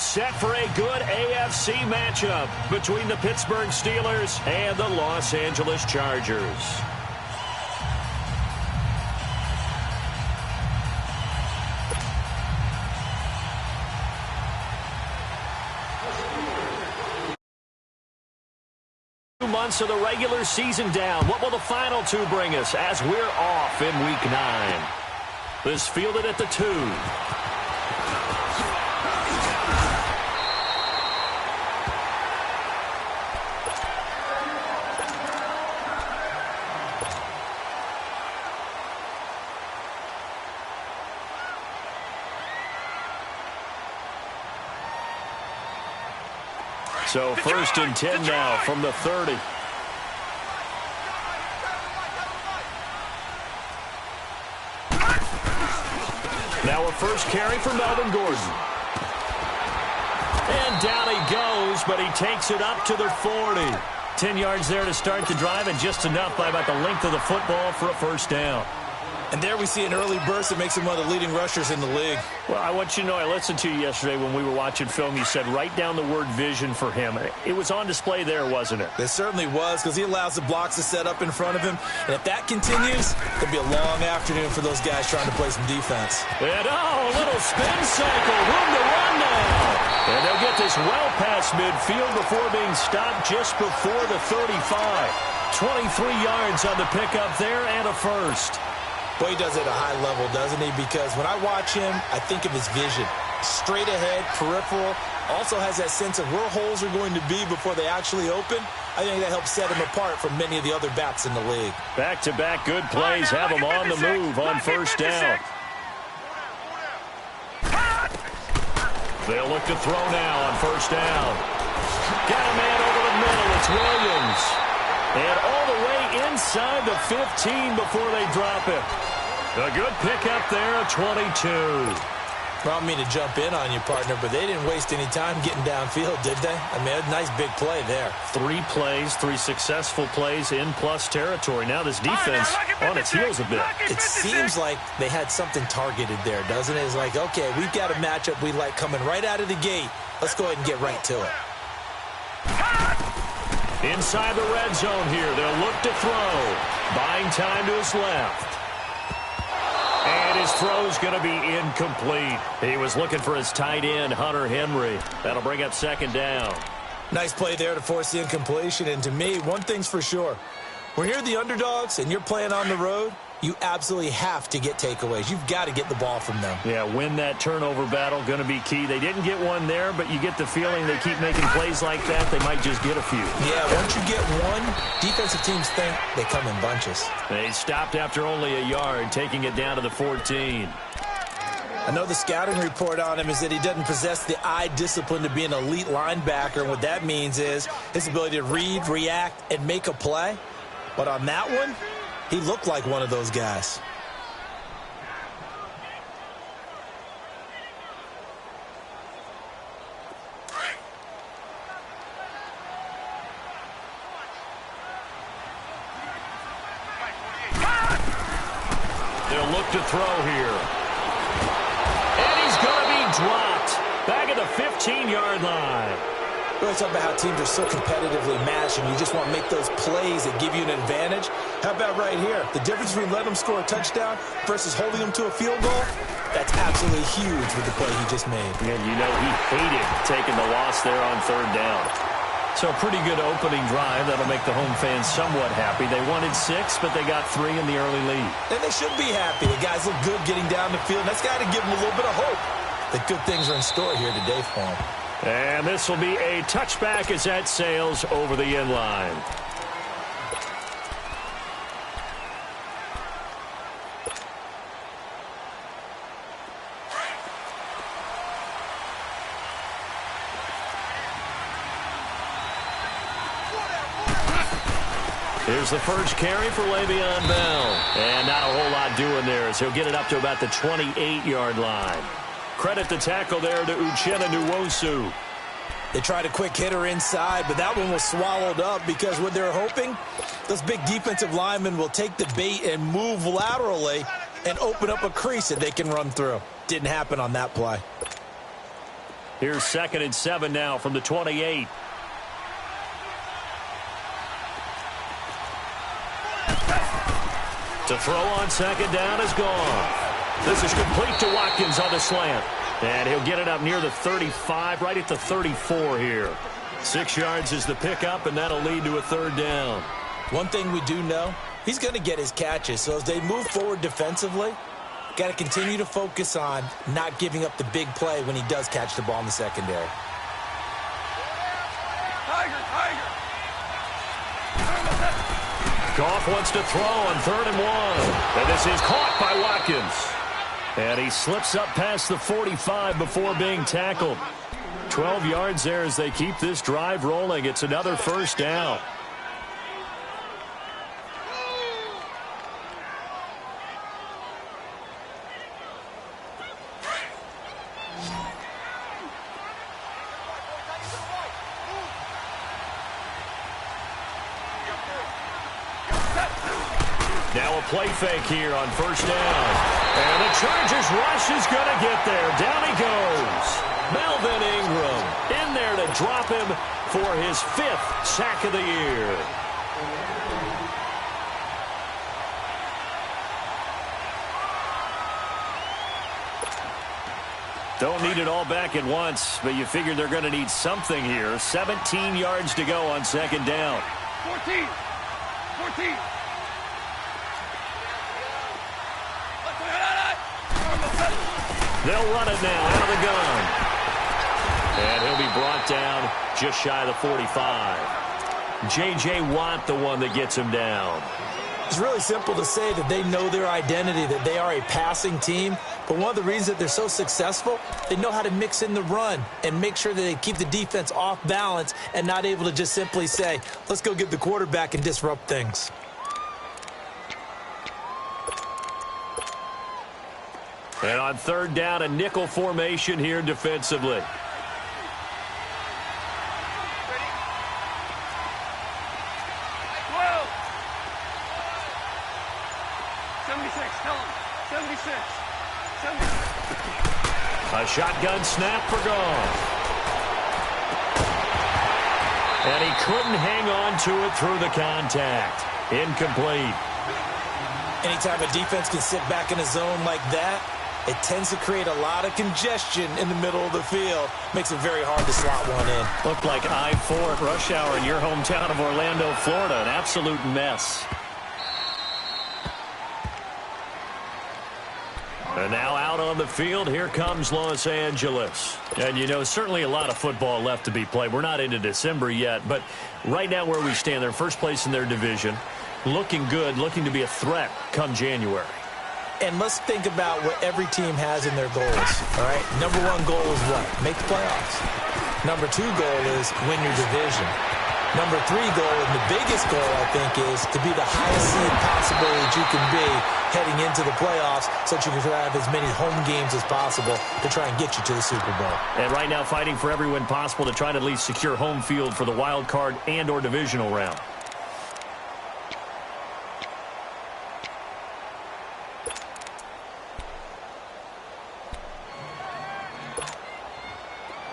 set for a good AFC matchup between the Pittsburgh Steelers and the Los Angeles Chargers. Months of the regular season down. What will the final two bring us as we're off in Week 9? This fielded at the 2. So 1st and 10 now from the 30. Now a first carry for Melvin Gordon. And down he goes, but he takes it up to the 40. 10 yards there to start the drive, and just enough by about the length of the football for a first down. And there we see an early burst that makes him one of the leading rushers in the league. Well, I want you to know, I listened to you yesterday when we were watching film. You said write down the word vision for him. It was on display there, wasn't it? It certainly was, because he allows the blocks to set up in front of him. And if that continues, it'll be a long afternoon for those guys trying to play some defense. And a little spin cycle. Room to run now. And they'll get this well past midfield before being stopped just before the 35. 23 yards on the pickup there and a first. Boy, he does it at a high level, doesn't he? Because when I watch him, I think of his vision. Straight ahead, peripheral. Also has that sense of where holes are going to be before they actually open. I think that helps set him apart from many of the other backs in the league. Back-to-back good plays have him on the move on first down. They'll look to throw now on first down. Got a man over the middle. It's Williams. And all the way inside the 15 before they drop it. A good pickup there, 22. Well, I don't mean to jump in on you, partner, but they didn't waste any time getting downfield, did they? I mean, a nice big play there. 3 plays, 3 successful plays in plus territory. Now this defense on its heels a bit. It seems like they had something targeted there, doesn't it? It's like, okay, we've got a matchup we like coming right out of the gate. Let's go ahead and get right to it. Inside the red zone here, they'll look to throw. Buying time to his left. And his throw's going to be incomplete. He was looking for his tight end, Hunter Henry. That'll bring up second down. Nice play there to force the incompletion. And to me, one thing's for sure. When you're the underdogs and you're playing on the road, you absolutely have to get takeaways. You've got to get the ball from them. Yeah, win that turnover battle, going to be key. They didn't get one there, but you get the feeling they keep making plays like that, they might just get a few. Yeah, once you get one, defensive teams think they come in bunches. They stopped after only a yard, taking it down to the 14. I know the scouting report on him is that he doesn't possess the eye discipline to be an elite linebacker. And what that means is his ability to read, react, and make a play. But on that one, he looked like one of those guys. They'll look to throw here. And he's going to be dropped. Back at the 15-yard line. We're talking about how teams are so competitively matched, and you just want to make those plays that give you an advantage. How about right here? The difference between letting them score a touchdown versus holding them to a field goal, that's absolutely huge with the play he just made. And you know he hated taking the loss there on third down. So a pretty good opening drive. That'll make the home fans somewhat happy. They wanted 6, but they got 3 in the early lead. And they should be happy. The guys look good getting down the field. That's got to give them a little bit of hope that good things are in store here today for them. And this will be a touchback as that sails over the end line. Here's the first carry for Le'Veon Bell. And not a whole lot doing there as he'll get it up to about the 28-yard line. Credit the tackle there to Uchenna Nwosu. They tried a quick hitter inside, but that one was swallowed up because what they're hoping, those big defensive linemen will take the bait and move laterally and open up a crease that they can run through. Didn't happen on that play. Here's 2nd and 7 now from the 28. To throw on 2nd down is gone. This is complete to Watkins on the slant. And he'll get it up near the 35, right at the 34 here. 6 yards is the pickup, and that'll lead to a 3rd down. One thing we do know, he's going to get his catches. So as they move forward defensively, got to continue to focus on not giving up the big play when he does catch the ball in the secondary. Goff wants to throw on 3rd and 1. And this is caught by Watkins. And he slips up past the 45 before being tackled. 12 yards there as they keep this drive rolling. It's another 1st down. Now a play fake here on 1st down. And the Chargers rush is going to get there. Down he goes. Melvin Ingram in there to drop him for his 5th sack of the year. Don't need it all back at once, but you figure they're going to need something here. 17 yards to go on 2nd down. 14. They'll run it now out of the gun. And he'll be brought down just shy of the 45. J.J. Watt, the one that gets him down. It's really simple to say that they know their identity, that they are a passing team. But one of the reasons that they're so successful, they know how to mix in the run and make sure that they keep the defense off balance and not able to just simply say, let's go get the quarterback and disrupt things. And on 3rd down, a nickel formation here defensively. 76, tell him. 76. A shotgun snap for Goff. And he couldn't hang on to it through the contact. Incomplete. Anytime a defense can sit back in a zone like that, it tends to create a lot of congestion in the middle of the field. Makes it very hard to slot one in. Looked like I-4 at rush hour in your hometown of Orlando, Florida. An absolute mess. And now out on the field, here comes Los Angeles. And, you know, certainly a lot of football left to be played. We're not into December yet, but right now where we stand, they're first place in their division. Looking good, looking to be a threat come January. And let's think about what every team has in their goals, all right? Number 1 goal is what? Make the playoffs. Number 2 goal is win your division. Number 3 goal, and the biggest goal, I think, is to be the highest seed possible that you can be heading into the playoffs so that you can have as many home games as possible to try and get you to the Super Bowl. And right now fighting for every win possible to try to at least secure home field for the wild card and or divisional round.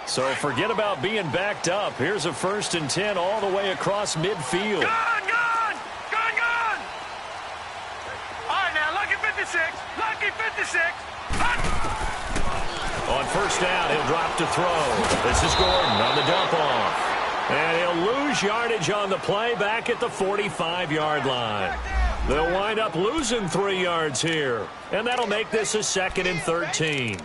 So forget about being backed up. Here's a 1st and 10 all the way across midfield. Gone! All right, now, lucky 56. Lucky 56. On 1st down, he'll drop to throw. This is Gordon on the dump off. And he'll lose yardage on the play back at the 45-yard line. They'll wind up losing 3 yards here. And that'll make this a 2nd and 13.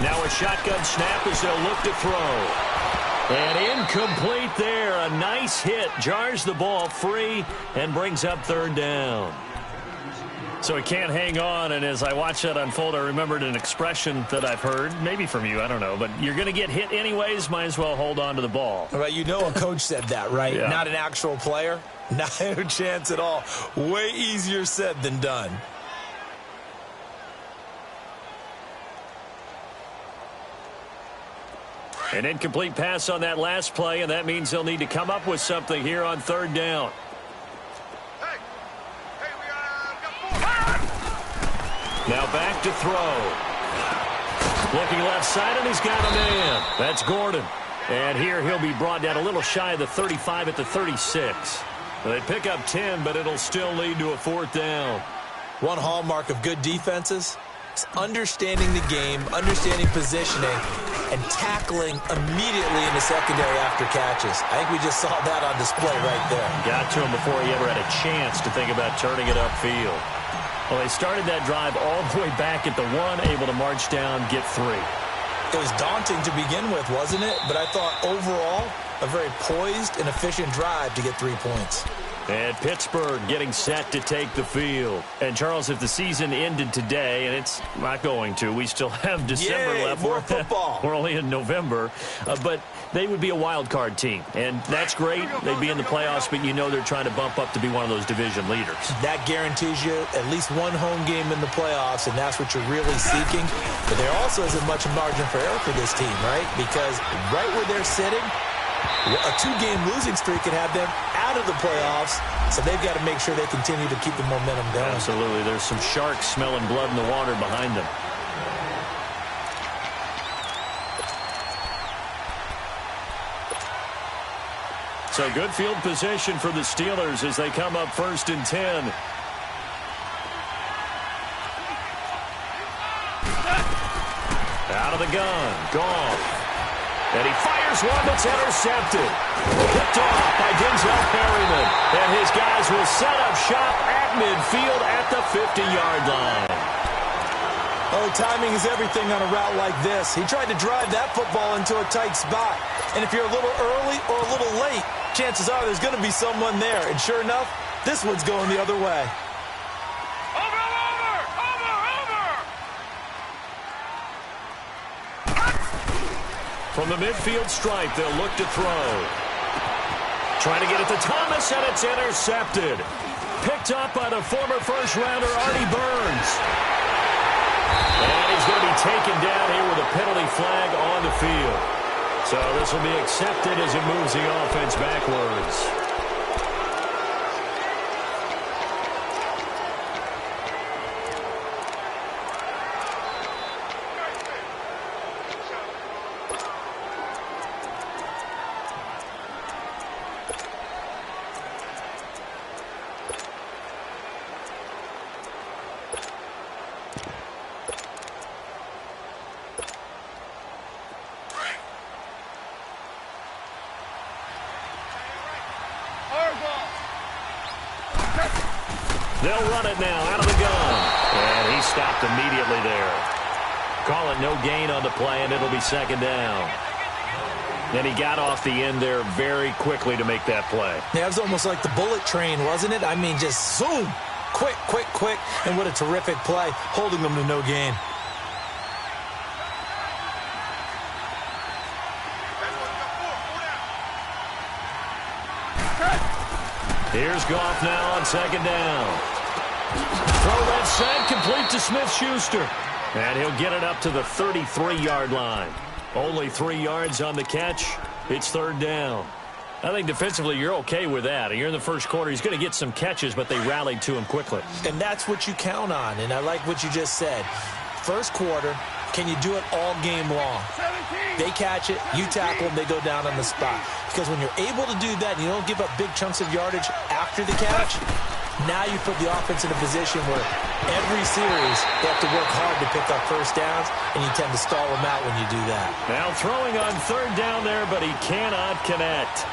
Now a shotgun snap as they'll look to throw. And incomplete there. A nice hit. Jars the ball free and brings up 3rd down. So he can't hang on, and as I watch that unfold, I remembered an expression that I've heard, maybe from you, I don't know, but you're going to get hit anyways, might as well hold on to the ball. Right, you know a coach said that, right? Yeah. Not an actual player. Not a chance at all. Way easier said than done. An incomplete pass on that last play, and that means they'll need to come up with something here on third down. Now back to throw. Looking left side, and he's got a man. That's Gordon. And here he'll be brought down a little shy of the 35 at the 36. They pick up 10, but it'll still lead to a fourth down. One hallmark of good defenses is understanding the game, understanding positioning, and tackling immediately in the secondary after catches. I think we just saw that on display right there. Got to him before he ever had a chance to think about turning it upfield. Well, they started that drive all the way back at the 1, able to march down, get 3. It was daunting to begin with, wasn't it? But I thought overall, a very poised and efficient drive to get 3 points. And Pittsburgh getting set to take the field. And, Charles, if the season ended today, and it's not going to, we still have December left. More football. We're only in November. But they would be a wild card team. And that's great. They'd be in the playoffs, but you know they're trying to bump up to be one of those division leaders. That guarantees you at least one home game in the playoffs, and that's what you're really seeking. But there also isn't much margin for error for this team, right? Because right where they're sitting, a 2-game losing streak could have them out of the playoffs, so they've got to make sure they continue to keep the momentum going. Absolutely. There's some sharks smelling blood in the water behind them. So good field position for the Steelers as they come up 1st and 10. Out of the gun. Goff. And he fires one that's intercepted. Picked off by Denzel Perryman. And his guys will set up shop at midfield at the 50-yard line. Oh, timing is everything on a route like this. He tried to drive that football into a tight spot. And if you're a little early or a little late, chances are there's going to be someone there. And sure enough, this one's going the other way. From the midfield stripe, they'll look to throw. Trying to get it to Thomas, and it's intercepted. Picked up by the former first-rounder, Artie Burns. And he's going to be taken down here with a penalty flag on the field. So this will be accepted as it moves the offense backwards. They'll run it now out of the gun. And he stopped immediately there. Call it no gain on the play, and it'll be 2nd down. And he got off the end there very quickly to make that play. Yeah, it was almost like the bullet train, wasn't it? I mean, just zoom. Quick, quick, quick. And what a terrific play, holding them to no gain. Here's Goff now on 2nd down. Throw that side, complete to Smith-Schuster. And he'll get it up to the 33-yard line. Only 3 yards on the catch. It's 3rd down. I think defensively you're okay with that. You're in the first quarter. He's going to get some catches, but they rallied to him quickly. And that's what you count on, and I like what you just said. First quarter, can you do it all game long? They catch it, you tackle them, they go down on the spot. Because when you're able to do that and you don't give up big chunks of yardage after the catch, now you put the offense in a position where every series they have to work hard to pick up first downs, and you tend to stall them out when you do that. Now throwing on 3rd down there, but he cannot connect.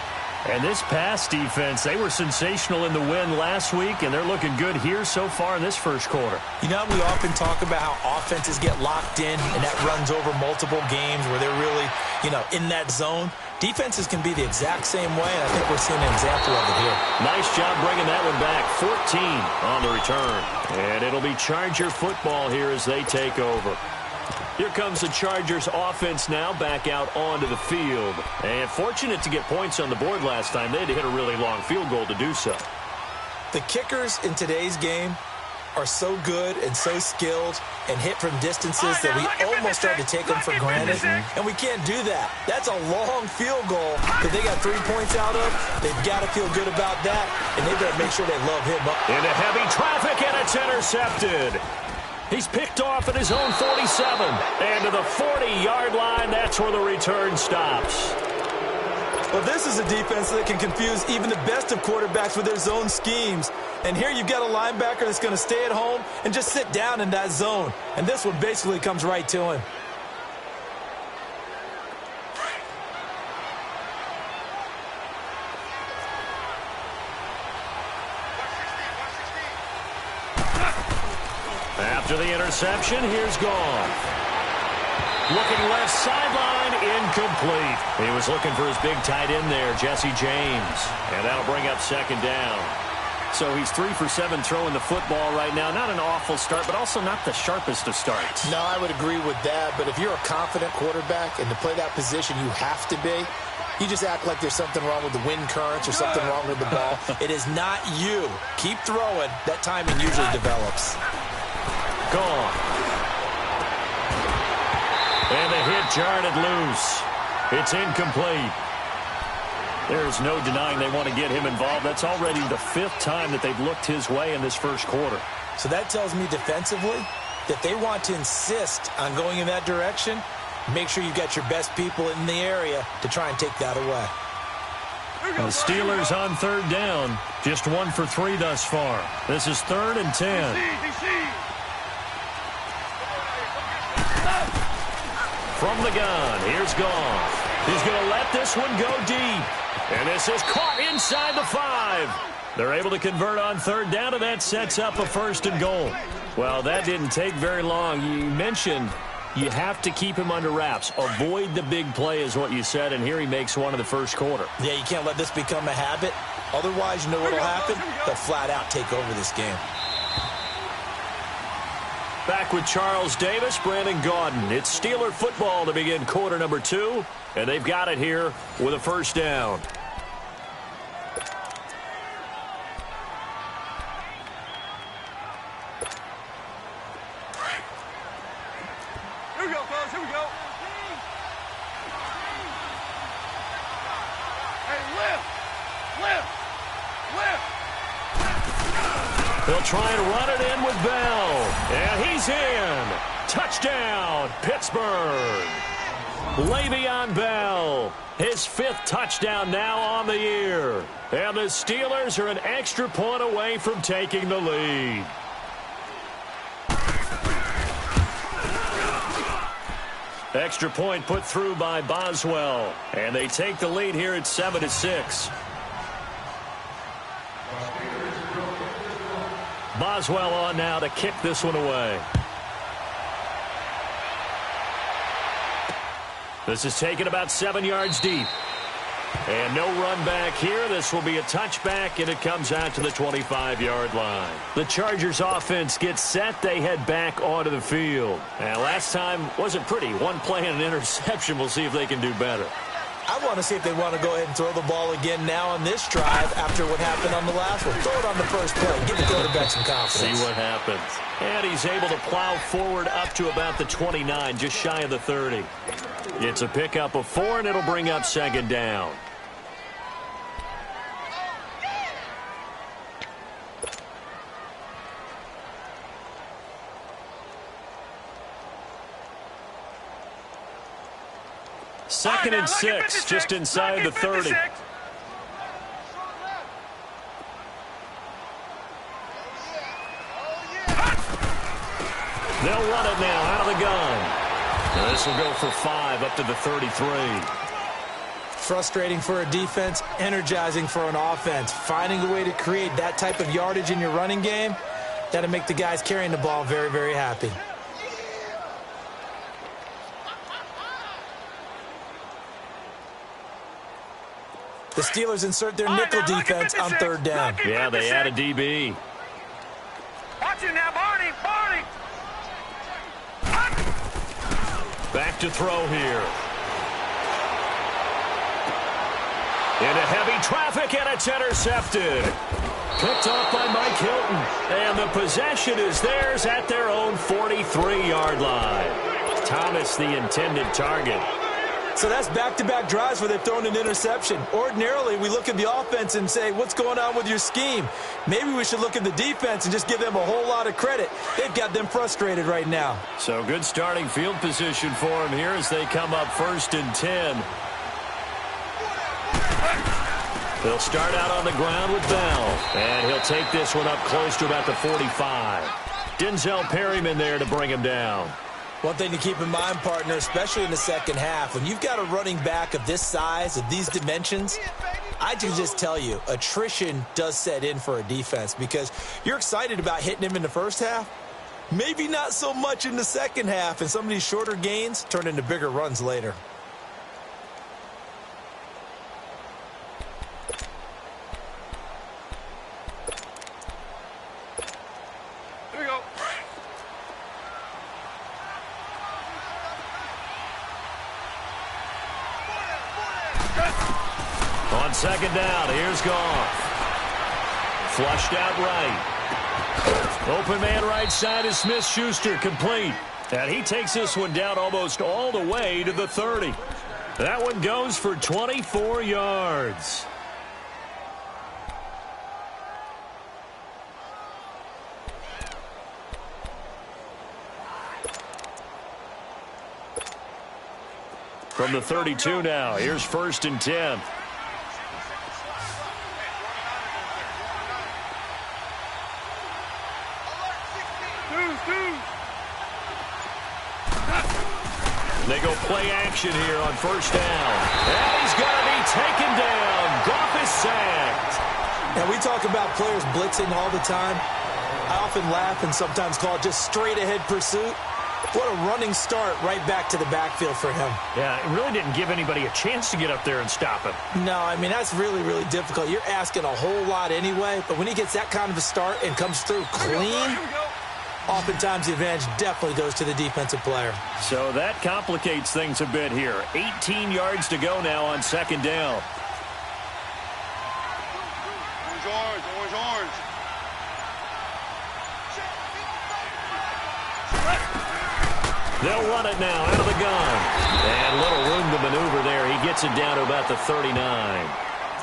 And this pass defense, they were sensational in the win last week, and they're looking good here so far in this first quarter. You know, we often talk about how offenses get locked in, and that runs over multiple games where they're really, in that zone. Defenses can be the exact same way, and I think we're seeing an example of it here. Nice job bringing that one back. 14 on the return. And it'll be Charger football here as they take over. Here comes the Chargers offense now back out onto the field. And fortunate to get points on the board last time. They had to hit a really long field goal to do so. The kickers in today's game are so good and so skilled and hit from distances that we almost start to take them for granted, and we can't do that. That's a long field goal that they got 3 points out of. They've got to feel good about that, and they better make sure they love him up. Into heavy traffic, and it's intercepted. He's picked off at his own 47, and to the 40-yard line, that's where the return stops. Well, this is a defense that can confuse even the best of quarterbacks with their zone schemes. And here you've got a linebacker that's going to stay at home and just sit down in that zone. And this one basically comes right to him. After the interception, here's Goff. Looking left sideline, incomplete. He was looking for his big tight end there, Jesse James. And that'll bring up second down. So he's 3 for 7 throwing the football right now. Not an awful start, but also not the sharpest of starts. No, I would agree with that. But if you're a confident quarterback and to play that position you have to be, you just act like there's something wrong with the wind currents or something wrong with the ball. It is not you. Keep throwing. That timing usually develops. Gone. And the hit jarred it loose. It's incomplete. There's no denying they want to get him involved. That's already the 5th time that they've looked his way in this first quarter. So that tells me defensively that they want to insist on going in that direction. Make sure you've got your best people in the area to try and take that away. The Steelers on third down. Just 1 for 3 thus far. This is 3rd and 10. From the gun, here's Goff. He's going to let this one go deep. And this is caught inside the 5. They're able to convert on third down, and that sets up a 1st and goal. Well, that didn't take very long. You mentioned you have to keep him under wraps. Avoid the big play is what you said, and here he makes one in the first quarter. Yeah, you can't let this become a habit. Otherwise, you know what will happen? They'll flat out take over this game. Back with Charles Davis, Brandon Gaudin. It's Steeler football to begin quarter number 2, and they've got it here with a 1st down. Here we go, fellas. Here we go. Hey, lift. They'll try and run it in with Bell. And he's in. Touchdown, Pittsburgh. Le'Veon Bell, his 5th touchdown now on the year. And the Steelers are an extra point away from taking the lead. Extra point put through by Boswell. And they take the lead here at 7-6. Boswell on now to kick this one away. This is taken about 7 yards deep. And no run back here. This will be a touchback, and it comes out to the 25-yard line. The Chargers offense gets set. They head back onto the field. And last time wasn't pretty. One play and an interception. We'll see if they can do better. I want to see if they want to go ahead and throw the ball again now on this drive after what happened on the last one. Throw it on the first play. Give the quarterback some confidence. See what happens. And he's able to plow forward up to about the 29, just shy of the 30. It's a pickup of 4, and it'll bring up 2nd down. Second and 6, just inside the 30. They'll run it now out of the gun. And this will go for 5 up to the 33. Frustrating for a defense, energizing for an offense. Finding a way to create that type of yardage in your running game, that'll make the guys carrying the ball very, very happy. The Steelers insert their nickel defense on third down. Yeah, they add a DB. Watch it now, Barney. Barney. Back to throw here. Into heavy traffic, and it's intercepted. Picked off by Mike Hilton. And the possession is theirs at their own 43-yard line. Thomas, the intended target. So that's back-to-back drives where they've thrown an interception. Ordinarily, we look at the offense and say, what's going on with your scheme? Maybe we should look at the defense and just give them a whole lot of credit. They've got them frustrated right now. So good starting field position for them here as they come up 1st and 10. They'll start out on the ground with Bell. And he'll take this one up close to about the 45. Denzel Perryman there to bring him down. One thing to keep in mind, partner, especially in the second half, when you've got a running back of this size, of these dimensions, I can just tell you, attrition does set in for a defense because you're excited about hitting him in the first half. Maybe not so much in the second half, and some of these shorter gains turn into bigger runs later. Here we go. On second down, here's Goff. Flushed out right. Open man right side is Smith-Schuster, complete. And he takes this one down almost all the way to the 30. That one goes for 24 yards. From the 32 now, here's 1st and 10. They go play action here on 1st down. And he's going to be taken down. Goff is sacked. And we talk about players blitzing all the time. I often laugh and sometimes call it just straight-ahead pursuit. What a running start right back to the backfield for him. Yeah, it really didn't give anybody a chance to get up there and stop him. No, I mean, that's really, really difficult. You're asking a whole lot anyway, but when he gets that kind of a start and comes through clean, oftentimes the advantage definitely goes to the defensive player. So that complicates things a bit here. 18 yards to go now on 2nd down. Orange, orange. They'll run it now out of the gun. And little room to maneuver there. He gets it down to about the 39.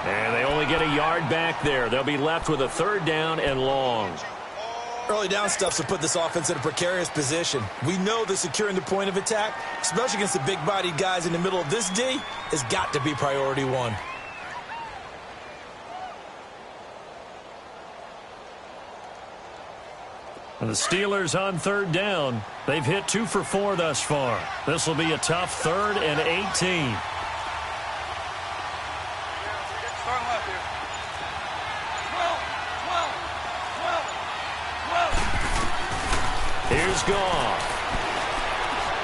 And they only get a yard back there. They'll be left with a 3rd down and long. Early down stuffs will put this offense in a precarious position. We know that securing the point of attack, especially against the big-bodied guys in the middle of this D, has got to be priority one. And the Steelers on 3rd down. They've hit 2 for 4 thus far. This will be a tough 3rd and 18. Start left here. 12. Here's Goff.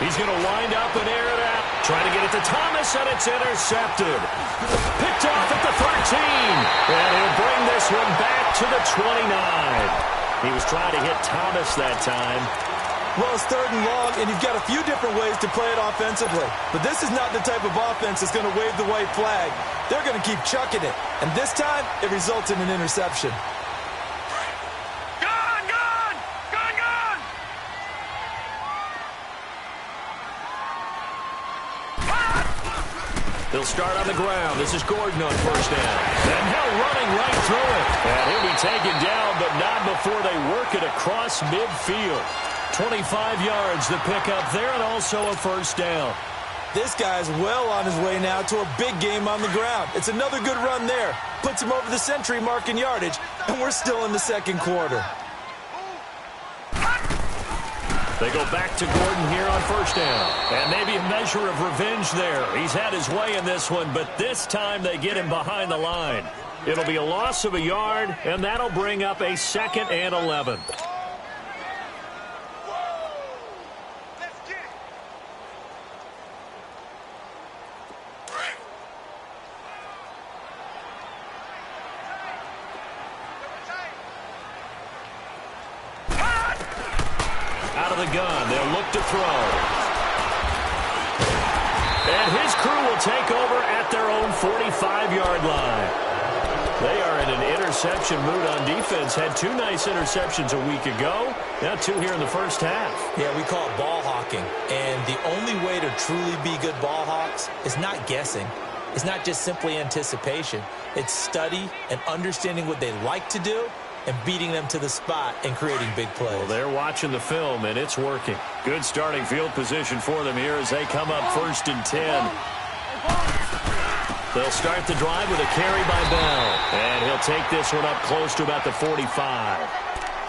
He's going to wind up and air it out. Trying to get it to Thomas, and it's intercepted. Picked off at the 13. And he'll bring this one back to the 29. He was trying to hit Thomas that time. Well, it's 3rd and long, and you've got a few different ways to play it offensively. But this is not the type of offense that's going to wave the white flag. They're going to keep chucking it. And this time, it results in an interception. Gone! They'll start on the ground. This is Gordon on 1st down. And Hill running right through it. And he'll be taken down, but not before they work it across midfield. 25 yards to pick up there, and also a 1st down. This guy's well on his way now to a big game on the ground. It's another good run there. Puts him over the century mark in yardage, and we're still in the 2nd quarter. They go back to Gordon here on 1st down. And maybe a measure of revenge there. He's had his way in this one, but this time they get him behind the line. It'll be a loss of a yard, and that'll bring up a 2nd and 11. of the gun. They'll look to throw. And his crew will take over at their own 45-yard line. They are in an interception mood on defense. Had 2 nice interceptions a week ago. Now 2 here in the first half. Yeah, we call it ball hawking. And the only way to truly be good ball hawks is not guessing. It's not just simply anticipation. It's study and understanding what they like to do and beating them to the spot and creating big plays. Well, they're watching the film, and it's working. Good starting field position for them here as they come up 1st and 10. They'll start the drive with a carry by Bell. And he'll take this one up close to about the 45.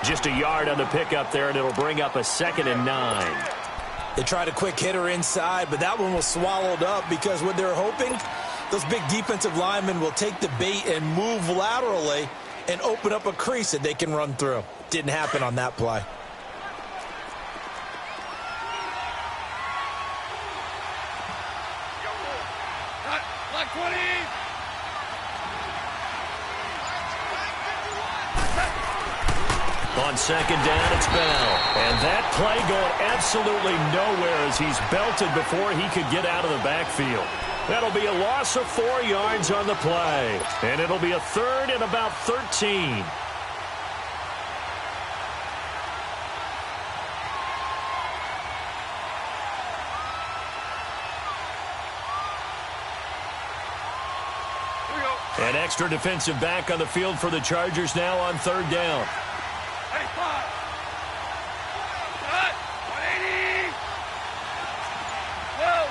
Just a yard on the pickup there, and it'll bring up a 2nd and 9. They tried a quick hitter inside, but that one was swallowed up because what they're hoping, those big defensive linemen will take the bait and move laterally and open up a crease that they can run through. Didn't happen on that play. Black 20. On 2nd down, it's Bell. And that play going absolutely nowhere as he's belted before he could get out of the backfield. That'll be a loss of 4 yards on the play. And it'll be a 3rd and about 13. An extra defensive back on the field for the Chargers now on 3rd down. Hey, 5. Cut. 180. 12.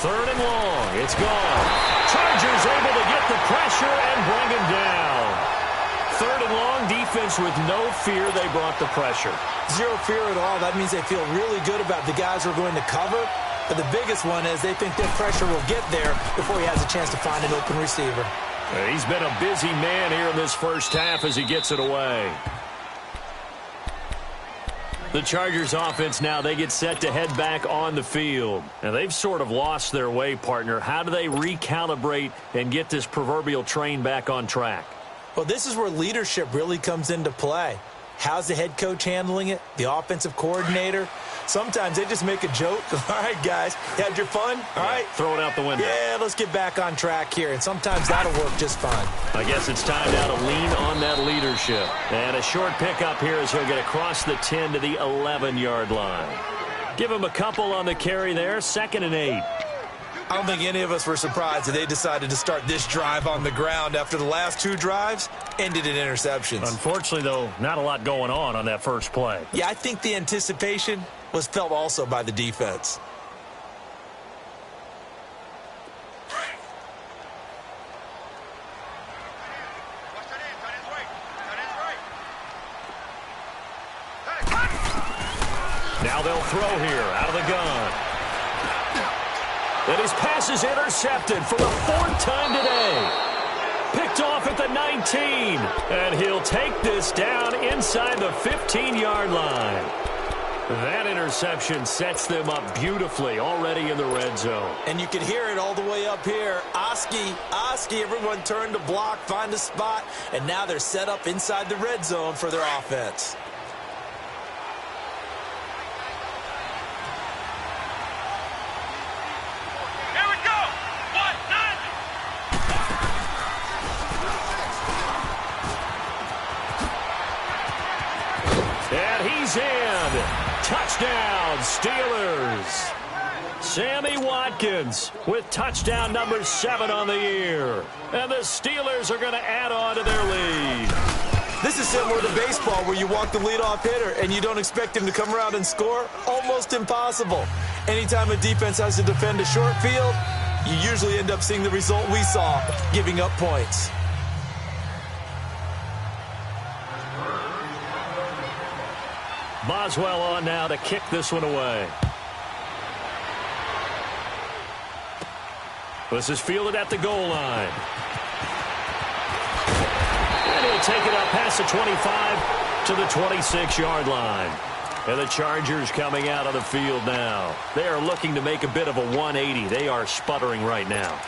3rd and long. It's gone. Chargers able to get the pressure and bring him down. 3rd and long, defense with no fear. They brought the pressure. Zero fear at all. That means they feel really good about the guys who are going to cover. But the biggest one is they think their pressure will get there before he has a chance to find an open receiver. He's been a busy man here in this first half as he gets it away. The Chargers offense now, they get set to head back on the field. And they've sort of lost their way, partner. How do they recalibrate and get this proverbial train back on track? Well, this is where leadership really comes into play. How's the head coach handling it? The offensive coordinator? Sometimes they just make a joke. All right, guys, you had your fun? All right. Throw it out the window. Yeah, let's get back on track here. And sometimes that'll work just fine. I guess it's time now to lean on that leadership. And a short pickup here as he'll get across the 10 to the 11-yard line. Give him a couple on the carry there. 2nd and 8. I don't think any of us were surprised that they decided to start this drive on the ground after the last 2 drives ended in interceptions. Unfortunately, though, not a lot going on that first play. Yeah, I think the anticipation was felt also by the defense. Now they'll throw here out of the gun. And his pass is intercepted for the 4th time today. Picked off at the 19. And he'll take this down inside the 15-yard line. That interception sets them up beautifully already in the red zone. And you can hear it all the way up here. Oski, everyone turned to block, find a spot, and now they're set up inside the red zone for their offense. Here we go. 1-9. And he's in. Touchdown, Steelers. Sammy Watkins with touchdown number 7 on the year. And the Steelers are going to add on to their lead. This is similar to baseball where you walk the leadoff hitter and you don't expect him to come around and score. Almost impossible. Anytime a defense has to defend a short field, you usually end up seeing the result we saw, giving up points. Boswell on now to kick this one away. This is fielded at the goal line. And he'll take it up past the 25 to the 26-yard line. And the Chargers coming out on the field now. They are looking to make a bit of a 180. They are sputtering right now.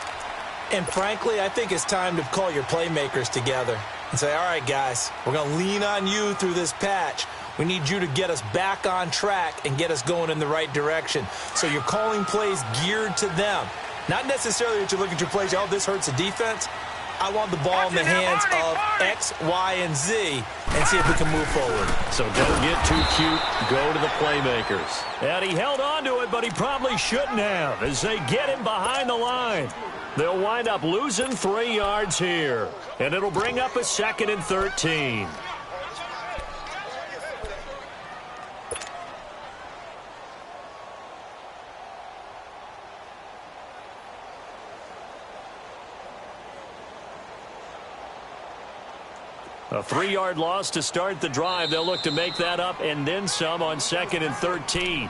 And frankly, I think it's time to call your playmakers together. and say, all right, guys, we're going to lean on you through this patch. We need you to get us back on track and get us going in the right direction. So you're calling plays geared to them. Not necessarily that you look at your plays, oh, this hurts the defense. I want the ball in the hands of X, Y, and Z and see if we can move forward. So don't get too cute. Go to the playmakers. And he held on to it, but he probably shouldn't have as they get him behind the line. They'll wind up losing 3 yards here. And it'll bring up a 2nd and 13. A 3-yard loss to start the drive. They'll look to make that up and then some on 2nd and 13.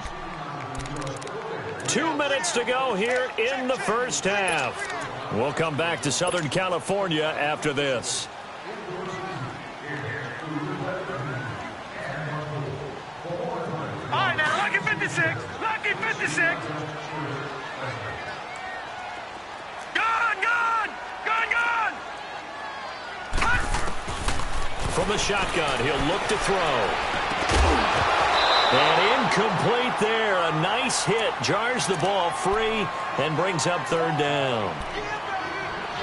2 minutes to go here in the first half. We'll come back to Southern California after this. All right, now, lucky 56. Lucky 56. From the shotgun, he'll look to throw. And incomplete there. A nice hit. Jars the ball free and brings up 3rd down.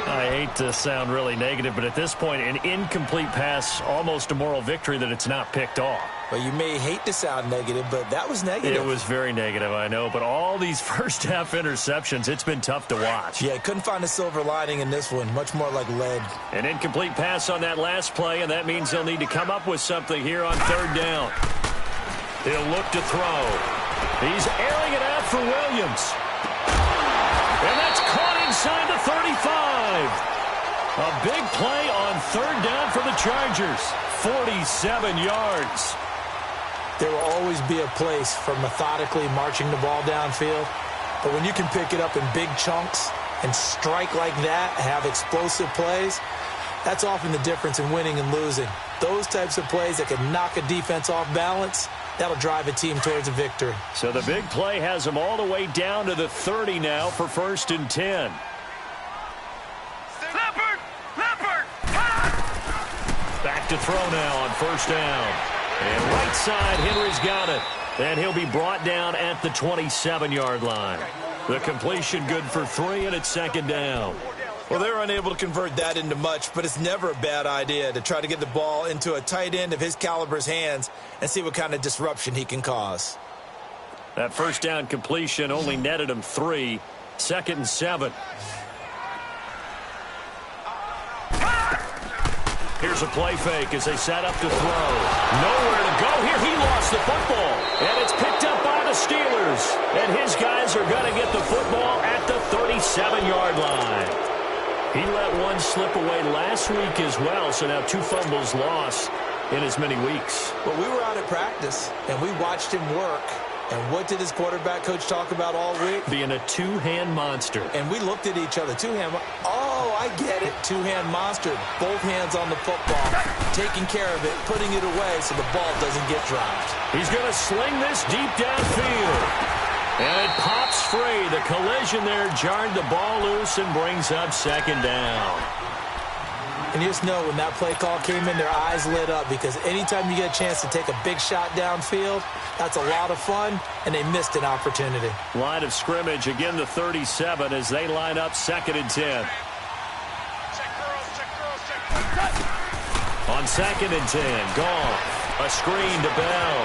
I hate to sound really negative, but at this point, an incomplete pass, almost a moral victory that it's not picked off. Well, you may hate to sound negative, but that was negative. It was very negative, I know. But all these first-half interceptions, it's been tough to watch. Yeah, couldn't find a silver lining in this one. Much more like lead. An incomplete pass on that last play, and that means they'll need to come up with something here on 3rd down. He'll look to throw. He's airing it out for Williams. And that's caught inside the 35. A big play on 3rd down for the Chargers. 47 yards. There will always be a place for methodically marching the ball downfield. But when you can pick it up in big chunks and strike like that, have explosive plays, that's often the difference in winning and losing. Those types of plays that can knock a defense off balance, that'll drive a team towards a victory. So the big play has them all the way down to the 30 now for 1st and 10. Leopard! Back to throw now on 1st down. And right side, Henry's got it. And he'll be brought down at the 27-yard line. The completion good for 3, and it's 2nd down. Well, they're unable to convert that into much, but it's never a bad idea to try to get the ball into a tight end of his caliber's hands and see what kind of disruption he can cause. That 1st down completion only netted him 3. 2nd and 7. Here's a play fake as they set up to throw. Nowhere to go here. He lost the football. And it's picked up by the Steelers. And his guys are going to get the football at the 37-yard line. He let one slip away last week as well, so now 2 fumbles lost in as many weeks. Well, we were out at practice, and we watched him work. And what did his quarterback coach talk about all week? Being a 2-hand monster. And we looked at each other. 2-hand. Oh, I get it. 2-hand monster. Both hands on the football. Taking care of it. Putting it away so the ball doesn't get dropped. He's going to sling this deep downfield. And it pops free. The collision there jarred the ball loose and brings up 2nd down. And you just know when that play call came in, their eyes lit up because anytime you get a chance to take a big shot downfield, that's a lot of fun, and they missed an opportunity. Line of scrimmage, again the 37 as they line up 2nd and 10. On 2nd and 10, Goff. A screen to Bell.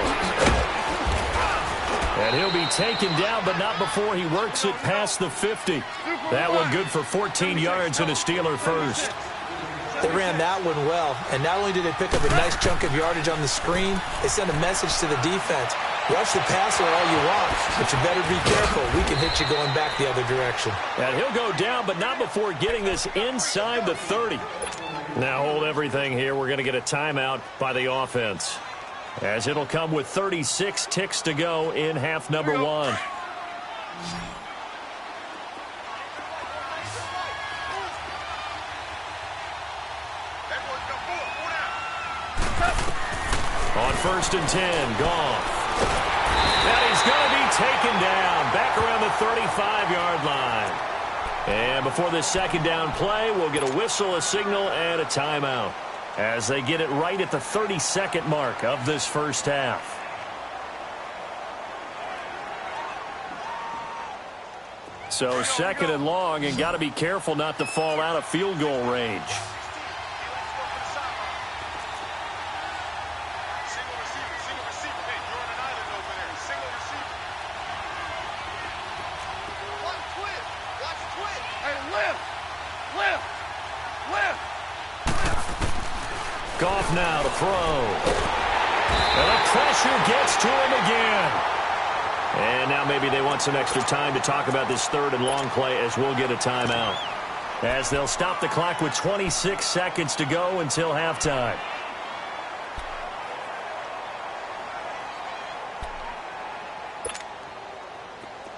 And he'll be taken down, but not before he works it past the 50. That one good for 14 yards and a Steeler first. They ran that one well, and not only did they pick up a nice chunk of yardage on the screen, they sent a message to the defense. Rush the passer all you want, but you better be careful. We can hit you going back the other direction. And he'll go down, but not before getting this inside the 30. Now hold everything here. We're going to get a timeout by the offense, as it'll come with 36 ticks to go in half number 1. On 1st and 10, Goff. And he's going to be taken down back around the 35-yard line. And before this 2nd down play, we'll get a whistle, a signal, and a timeout. as they get it right at the 30-second mark of this first half. So second and long, and got to be careful not to fall out of field goal range. Goff now to throw. And the pressure gets to him again. And now maybe they want some extra time to talk about this third and long play as we'll get a timeout. As they'll stop the clock with 26 seconds to go until halftime.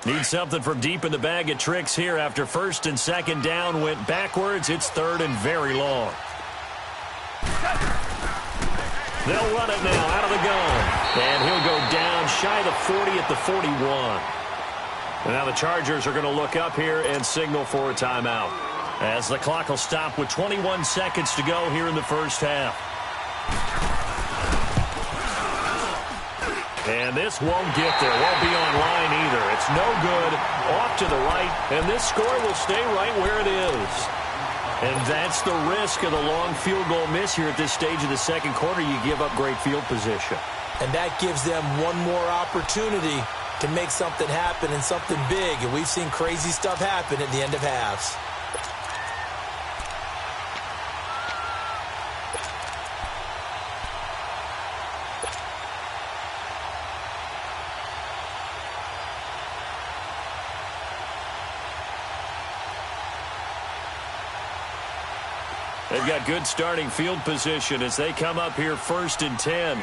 Need something from deep in the bag of tricks here after first and second down went backwards. It's third and very long. They'll run it now out of the gun. And he'll go down shy of the 40 at the 41. And now the Chargers are going to look up here and signal for a timeout, as the clock will stop with 21 seconds to go here in the first half. And this won't get there. Won't be on line either. It's no good. Off to the right. And this score will stay right where it is. And that's the risk of the long field goal miss here at this stage of the second quarter. You give up great field position. And that gives them one more opportunity to make something happen and something big. And we've seen crazy stuff happen at the end of halves. They've got good starting field position as they come up here first and 10.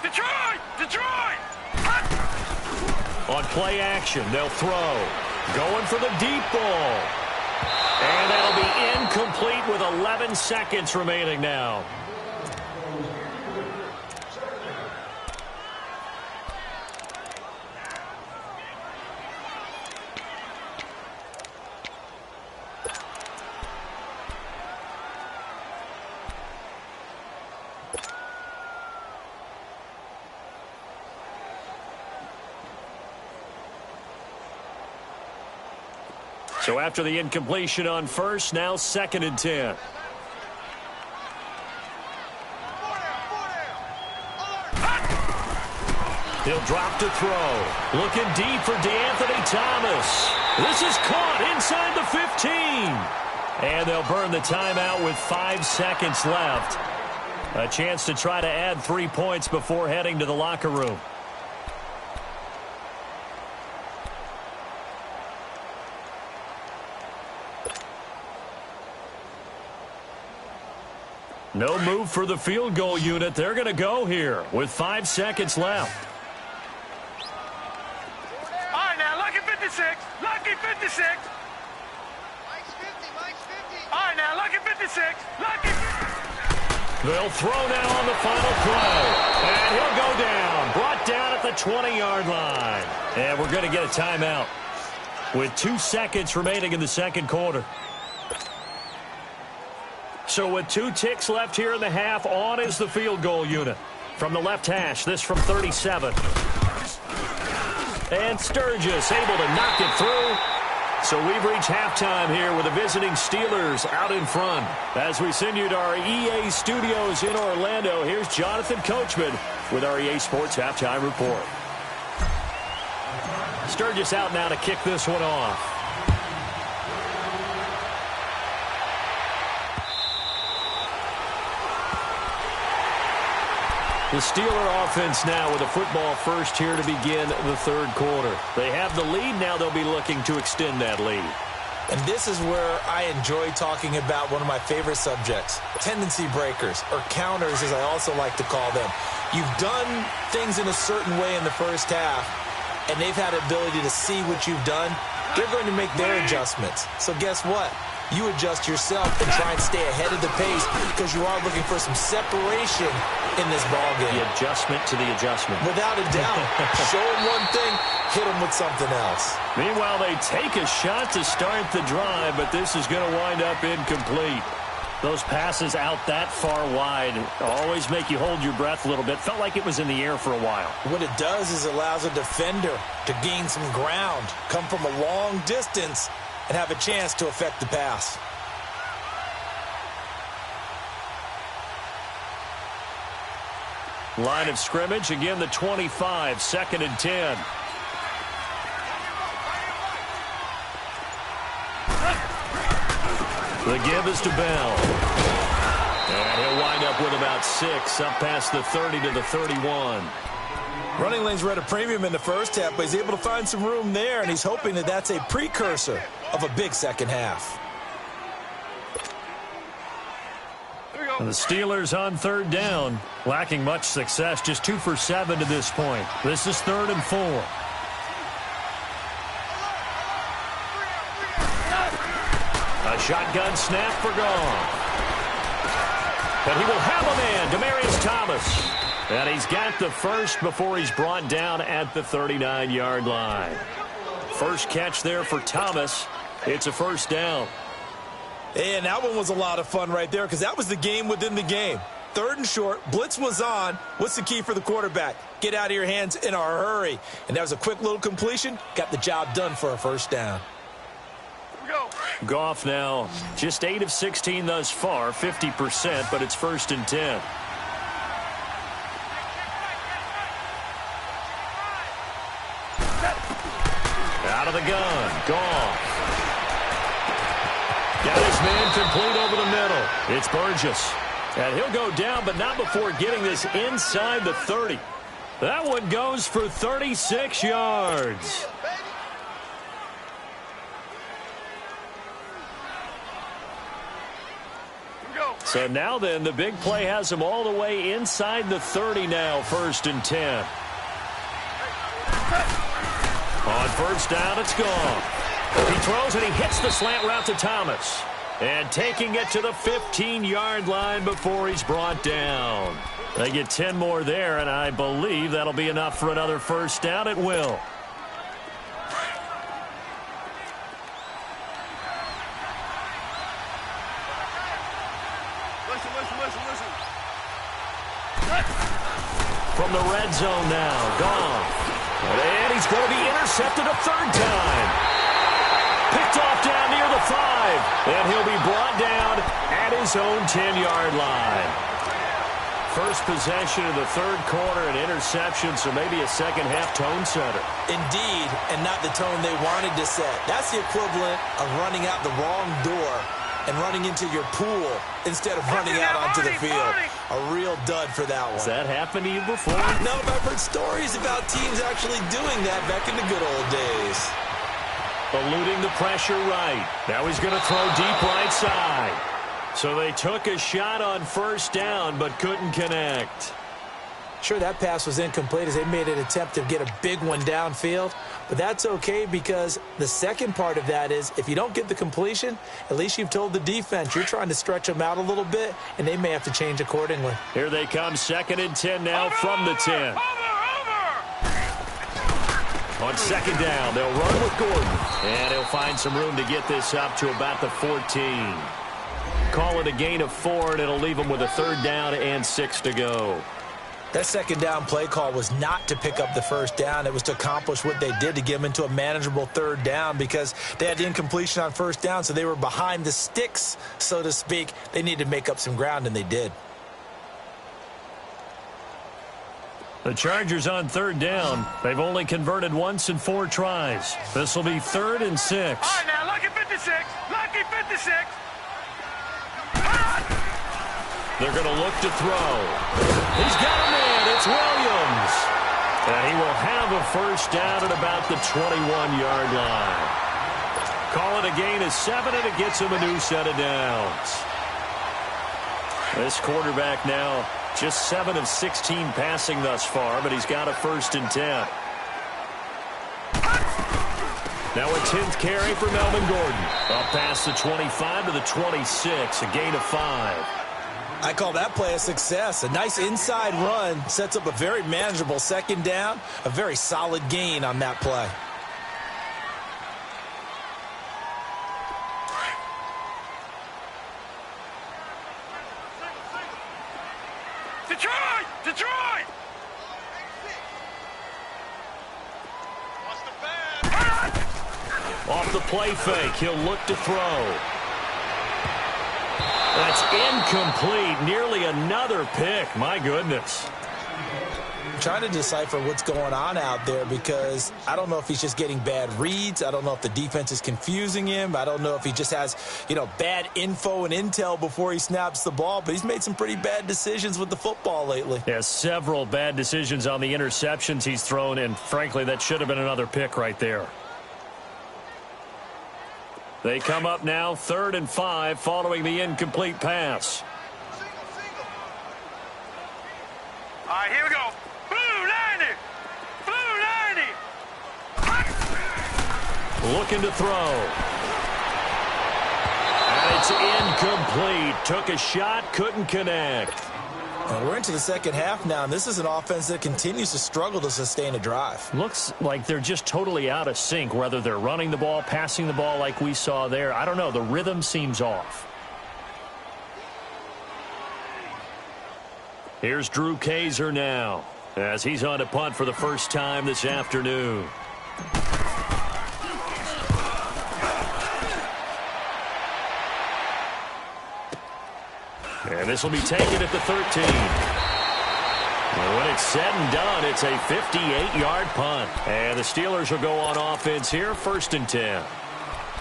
Detroit! On play action, they'll throw. Going for the deep ball. And that'll be incomplete with 11 seconds remaining now. So after the incompletion on first, now second and 10. He'll drop to throw. Looking deep for DeAnthony Thomas. This is caught inside the 15. And they'll burn the timeout with 5 seconds left. A chance to try to add 3 points before heading to the locker room. No move for the field goal unit. They're going to go here with 5 seconds left. All right, now, lucky 56. Lucky 56. Mike's 50. All right, now, lucky 56. Lucky. They'll throw now on the final play. And he'll go down. Brought down at the 20-yard line. And we're going to get a timeout with 2 seconds remaining in the second quarter. So with 2 ticks left here in the half, on is the field goal unit. From the left hash, this from 37. And Sturgis able to knock it through. So we've reached halftime here with the visiting Steelers out in front. As we send you to our EA studios in Orlando, here's Jonathan Coachman with our EA Sports Halftime Report. Sturgis out now to kick this one off. The Steeler offense now with a football first here to begin the third quarter. They have the lead. Now they'll be looking to extend that lead. And this is where I enjoy talking about one of my favorite subjects, tendency breakers, or counters as I also like to call them. You've done things in a certain way in the first half, and they've had the ability to see what you've done. They're going to make their adjustments. So guess what? you adjust yourself and try and stay ahead of the pace because you are looking for some separation in this ballgame. The adjustment to the adjustment. Without a doubt. Show them one thing, hit them with something else. Meanwhile, they take a shot to start the drive, but this is going to wind up incomplete. Those passes out that far wide always make you hold your breath a little bit. Felt like it was in the air for a while. What it does is it allows a defender to gain some ground, come from a long distance, and have a chance to affect the pass. Line of scrimmage, again the 25, 2nd and 10. The give is to Bell. And he'll wind up with about 6, up past the 30 to the 31. Running lanes were at a premium in the first half, but he's able to find some room there, and he's hoping that that's a precursor of a big second half. And the Steelers on 3rd down, lacking much success, just 2 for 7 to this point. This is 3rd and 4. A shotgun snap for Goff. But he will have a man, Demaryius Thomas. And he's got the first before he's brought down at the 39-yard line. First catch there for Thomas. It's a first down. And that one was a lot of fun right there because that was the game within the game. 3rd and short, blitz was on. What's the key for the quarterback? Get out of your hands in a hurry. And that was a quick little completion. Got the job done for a first down. Goff now just 8 of 16 thus far, 50%, but it's 1st and 10. Out of the gun, Goff. Got his man complete over the middle. It's Burgess. And he'll go down, but not before getting this inside the 30. That one goes for 36 yards. So now then, the big play has him all the way inside the 30 now, 1st and 10. On first down, it's gone. He throws and he hits the slant route to Thomas. And taking it to the 15-yard line before he's brought down. They get 10 more there, and I believe that'll be enough for another first down. It will. Listen. From the red zone now, Goff. And he's going to be intercepted a 3rd time. Picked off down near the 5. And he'll be brought down at his own 10-yard line. First possession of the 3rd quarter, an interception, so maybe a second-half tone setter. Indeed, and not the tone they wanted to set. That's the equivalent of running out the wrong door and running into your pool instead of running out onto the field. A real dud for that one. Has that happened to you before? No, but I've heard stories about teams actually doing that back in the good old days. Eluding the pressure right. Now he's going to throw deep right side. So they took a shot on first down but couldn't connect. Sure, that pass was incomplete as they made an attempt to get a big one downfield. But that's okay because the second part of that is if you don't get the completion, at least you've told the defense you're trying to stretch them out a little bit, and they may have to change accordingly. Here they come, 2nd and 10 now from the 10. On 2nd down, they'll run with Gordon. And he'll find some room to get this up to about the 14. Call it a gain of 4, and it'll leave them with a 3rd down and 6 to go. That 2nd down play call was not to pick up the first down. It was to accomplish what they did to get them into a manageable 3rd down because they had the incompletion on first down, so they were behind the sticks, so to speak. They needed to make up some ground, and they did. The Chargers on 3rd down. They've only converted once in 4 tries. This will be 3rd and 6. All right, now, lucky 56. Lucky 56. They're going to look to throw. He's got a man. It's Williams. And he will have a first down at about the 21-yard line. Call it a gain of 7, and it gets him a new set of downs. This quarterback now just 7 of 16 passing thus far, but he's got a 1st and 10. Now a 10th carry for Melvin Gordon. Up past the 25 to the 26, a gain of 5. I call that play a success. A nice inside run sets up a very manageable second down. A very solid gain on that play. Detroit! Detroit! Off the play fake, he'll look to throw. That's incomplete. Nearly another pick. My goodness. I'm trying to decipher what's going on out there because I don't know if he's just getting bad reads. I don't know if the defense is confusing him. I don't know if he just has, bad info and intel before he snaps the ball. But he's made some pretty bad decisions with the football lately. Yeah, several bad decisions on the interceptions he's thrown, and frankly, that should have been another pick right there. They come up now 3rd and 5 following the incomplete pass. All right, here we go. Blue 90! Blue 90! Looking to throw. And it's incomplete. Took a shot, couldn't connect. And we're into the second half now, and this is an offense that continues to struggle to sustain a drive. Looks like they're just totally out of sync, whether they're running the ball, passing the ball like we saw there. I don't know. The rhythm seems off. Here's Drew Kaiser now, as he's on to punt for the first time this afternoon. And this will be taken at the 13. And when it's said and done, it's a 58-yard punt. And the Steelers will go on offense here, 1st and 10.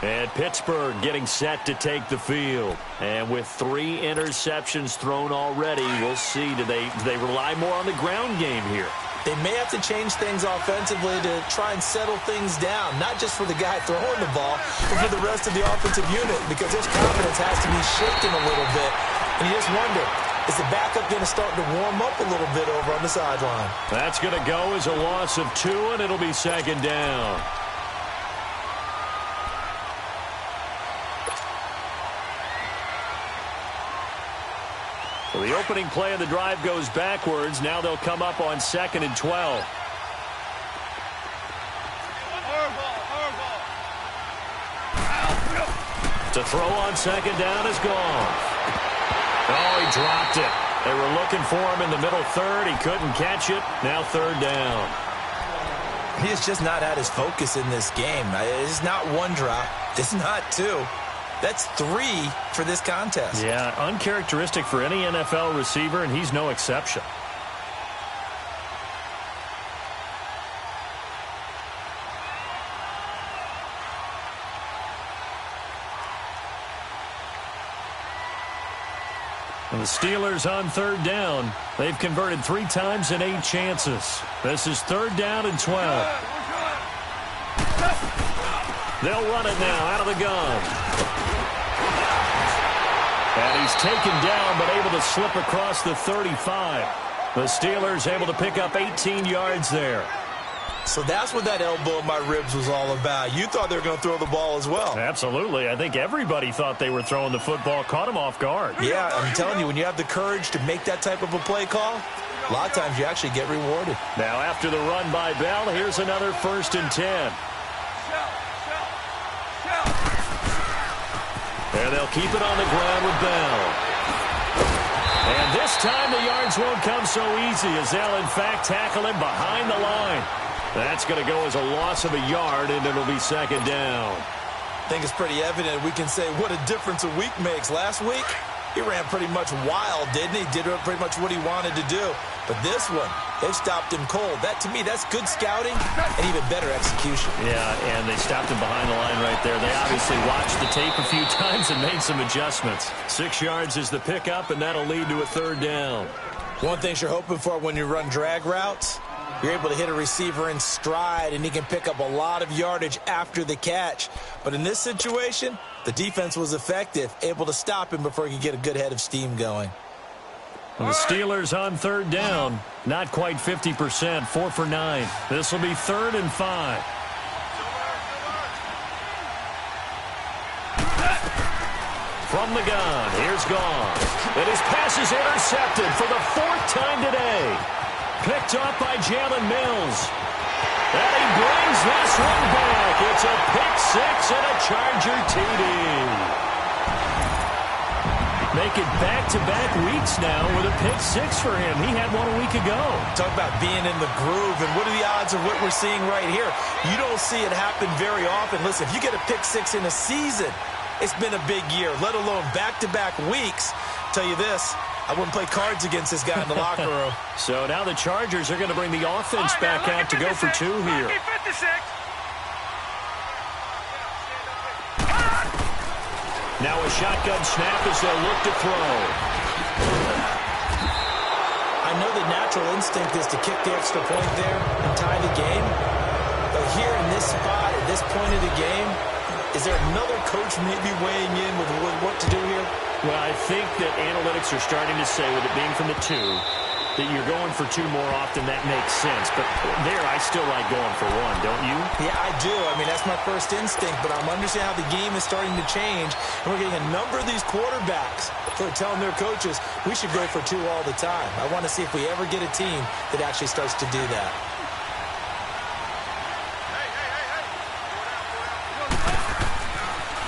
And Pittsburgh getting set to take the field. And with 3 interceptions thrown already, we'll see. Do they rely more on the ground game here? They may have to change things offensively to try and settle things down, not just for the guy throwing the ball, but for the rest of the offensive unit, because his confidence has to be shaken a little bit. And you just wonder, is the backup going to start to warm up a little bit over on the sideline? That's going to go as a loss of 2, and it'll be 2nd down. So the opening play of the drive goes backwards. Now they'll come up on 2nd and 12. To throw on 2nd down is gone. Oh, he dropped it. They were looking for him in the middle 3rd. He couldn't catch it. Now 3rd down. He has just not had his focus in this game. It's not 1 drop. It's not 2. That's 3 for this contest. Yeah, uncharacteristic for any NFL receiver, and he's no exception. And the Steelers on 3rd down. They've converted 3 times in 8 chances. This is 3rd down and 12. They'll run it now out of the gun. And he's taken down, but able to slip across the 35. The Steelers able to pick up 18 yards there. So that's what that elbow in my ribs was all about. You thought they were going to throw the ball as well. Absolutely. I think everybody thought they were throwing the football. Caught him off guard. Yeah, I'm telling you, when you have the courage to make that type of a play call, a lot of times you actually get rewarded. Now after the run by Bell, here's another 1st and 10. And they'll keep it on the ground with Bell. And this time the yards won't come so easy as they'll in fact tackle him behind the line. That's going to go as a loss of a yard, and it'll be 2nd down. I think it's pretty evident we can say what a difference a week makes. Last week, he ran pretty much wild, didn't he? Did pretty much what he wanted to do. But this one, they've stopped him cold. That, to me, that's good scouting and even better execution. Yeah, and they stopped him behind the line right there. They obviously watched the tape a few times and made some adjustments. 6 yards is the pickup, and that'll lead to a 3rd down. One thing you're hoping for when you run drag routes, you're able to hit a receiver in stride, and he can pick up a lot of yardage after the catch. But in this situation, the defense was effective, able to stop him before he could get a good head of steam going. And the Steelers on 3rd down, not quite 50%, 4 for 9. This will be 3rd and 5. From the gun, here's Goff. And his pass is intercepted for the 4th time today. Picked up by Jalen Mills. And he brings this one back. It's a pick six and a Charger TD. Make it back-to-back weeks now with a pick six for him. He had one a week ago. Talk about being in the groove, and what are the odds of what we're seeing right here? You don't see it happen very often. Listen, if you get a pick six in a season, it's been a big year, let alone back-to-back weeks. Tell you this, I wouldn't play cards against this guy in the locker room. So now the Chargers are going to bring the offense back out to go for two here. Now a shotgun snap as they'll look to throw. I know the natural instinct is to kick the extra point there and tie the game. But here in this spot, at this point of the game, is there another coach maybe weighing in with what to do here? Well, I think that analytics are starting to say, with it being from the two, that you're going for two more often. That makes sense. But there, I still like going for one, don't you? Yeah, I do. I mean, that's my first instinct. But I'm understanding how the game is starting to change. And we're getting a number of these quarterbacks who are telling their coaches, we should go for two all the time. I want to see if we ever get a team that actually starts to do that.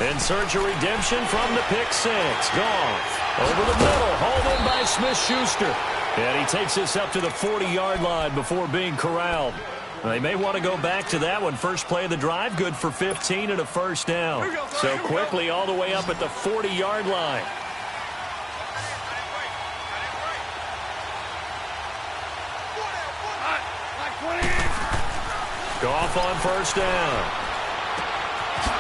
In search of redemption from the pick six. Goff over the middle, hauled in by Smith-Schuster. And he takes this up to the 40-yard line before being corralled. They may want to go back to that one. First play of the drive, good for 15 and a first down. So quickly all the way up at the 40-yard line. Goff on first down.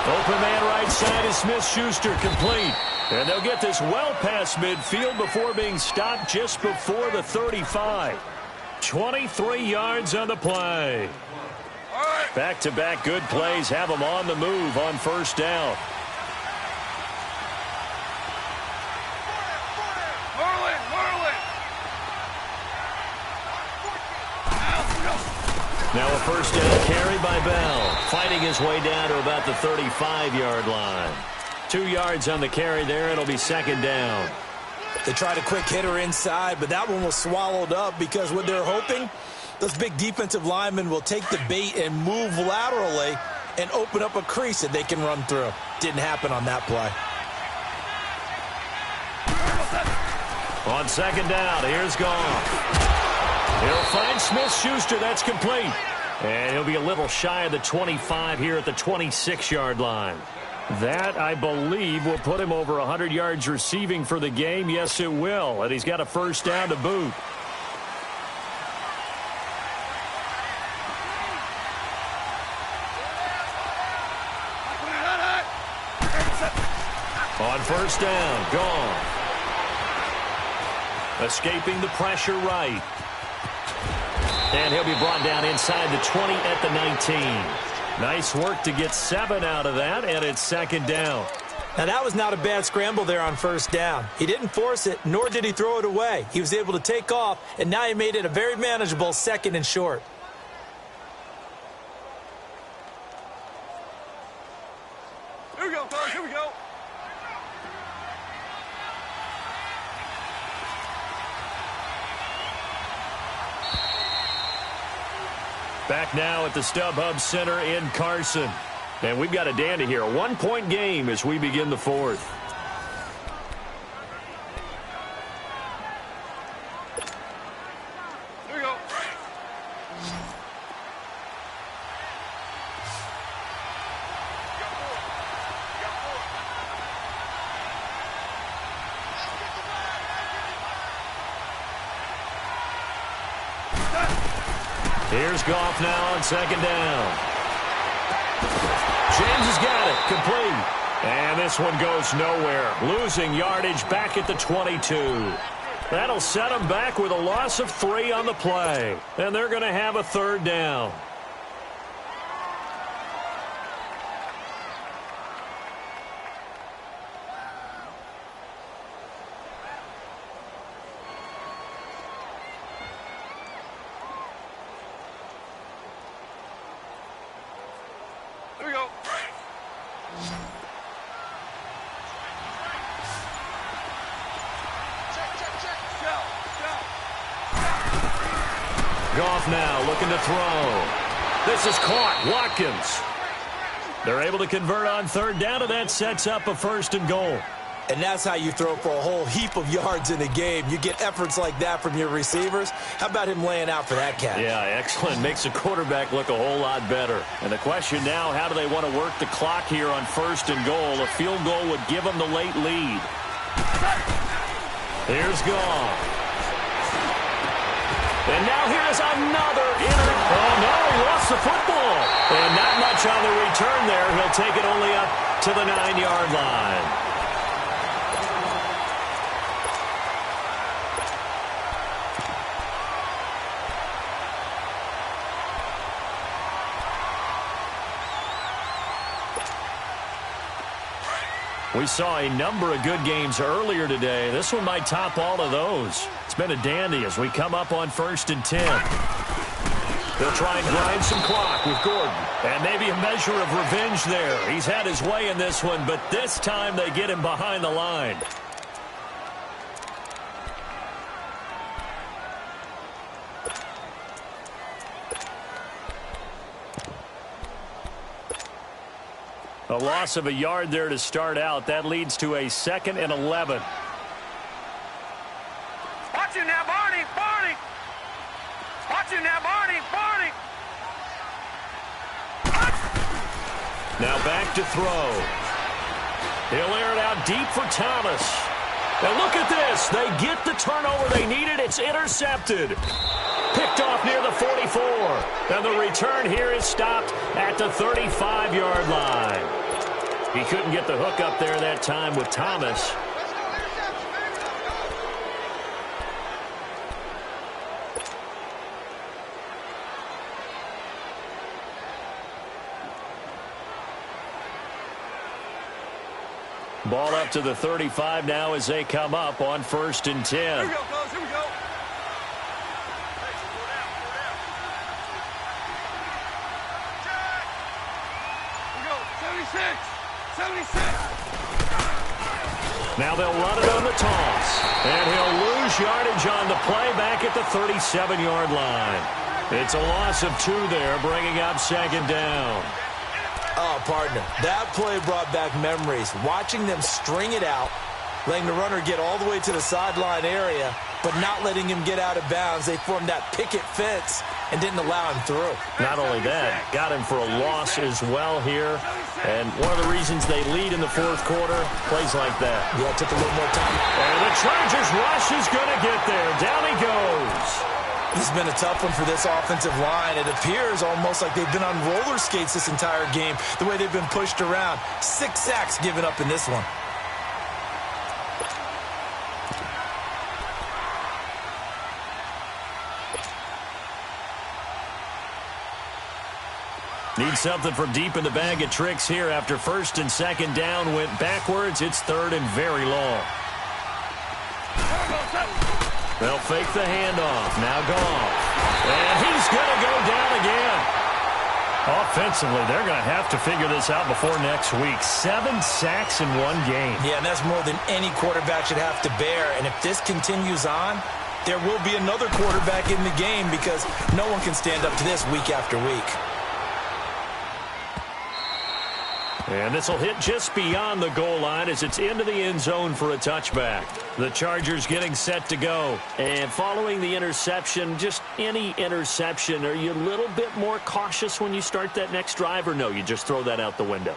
Open man right side is Smith-Schuster, complete. And they'll get this well past midfield before being stopped just before the 35. 23 yards on the play. Back-to-back good plays have them on the move on first down. Now a first down carry by Bell, fighting his way down to about the 35-yard line. 2 yards on the carry there. It'll be second down. They tried a quick hitter inside, but that one was swallowed up because what they're hoping, those big defensive linemen will take the bait and move laterally and open up a crease that they can run through. Didn't happen on that play. On second down, here's Goff. He'll find Smith-Schuster. That's complete. And he'll be a little shy of the 25 here at the 26-yard line. That, I believe, will put him over 100 yards receiving for the game. Yes, it will. And he's got a first down to boot. On first down, Goff. Escaping the pressure right. And he'll be brought down inside the 20 at the 19. Nice work to get 7 out of that, and it's second down. Now, that was not a bad scramble there on first down. He didn't force it, nor did he throw it away. He was able to take off, and now he made it a very manageable second and short. Here we go, fellas. Here we go. Back now at the StubHub Center in Carson. And we've got a dandy here. A 1-point game as we begin the fourth. Here we go. Here's Goff now on second down. James has got it. Complete. And this one goes nowhere. Losing yardage back at the 22. That'll set them back with a loss of 3 on the play. And they're going to have a third down. Here we go. Goff now looking to throw. This is caught. Watkins. They're able to convert on third down, and that sets up a 1st and goal. And that's how you throw for a whole heap of yards in a game. You get efforts like that from your receivers. How about him laying out for that catch? Yeah, excellent. Makes the quarterback look a whole lot better. And the question now, how do they want to work the clock here on 1st and goal? A field goal would give them the late lead. Here's Goff. And now here's another Oh, no, he lost the football. And not much on the return there. He'll take it only up to the 9-yard line. We saw a number of good games earlier today. This one might top all of those. It's been a dandy as we come up on 1st and 10. They'll try and grind some clock with Gordon. And maybe a measure of revenge there. He's had his way in this one, but this time they get him behind the line. A loss of a yard there to start out. That leads to a 2nd and 11. Watch him now, Barney. Barney. Watch him now, Barney. Barney. Now back to throw. He'll air it out deep for Thomas. Now look at this. They get the turnover they needed. It's intercepted. Picked off near the 44. And the return here is stopped at the 35-yard line. He couldn't get the hook up there that time with Thomas. Ball up to the 35 now as they come up on 1st and 10. Here we go, close. Here we go. Here we go. 76. 76. Now they'll run it on the toss. And he'll lose yardage on the play back at the 37-yard line. It's a loss of 2 there, bringing up 2nd down. Oh, partner, that play brought back memories. Watching them string it out, letting the runner get all the way to the sideline area, but not letting him get out of bounds. They formed that picket fence and didn't allow him through. Not only that, got him for a loss as well here. And one of the reasons they lead in the 4th quarter, plays like that. Yeah, it took a little more time. And the Chargers rush is going to get there. Down he goes. This has been a tough one for this offensive line. It appears almost like they've been on roller skates this entire game, the way they've been pushed around. 6 sacks given up in this one. Need something from deep in the bag of tricks here after 1st and 2nd down went backwards. It's 3rd and very long. They'll fake the handoff. Now Goff. And he's going to go down again. Offensively, they're going to have to figure this out before next week. 7 sacks in one game. Yeah, and that's more than any quarterback should have to bear. And if this continues on, there will be another quarterback in the game because no one can stand up to this week after week. And this will hit just beyond the goal line as it's into the end zone for a touchback. The Chargers getting set to go. And following the interception, just any interception, are you a little bit more cautious when you start that next drive, or no, you just throw that out the window?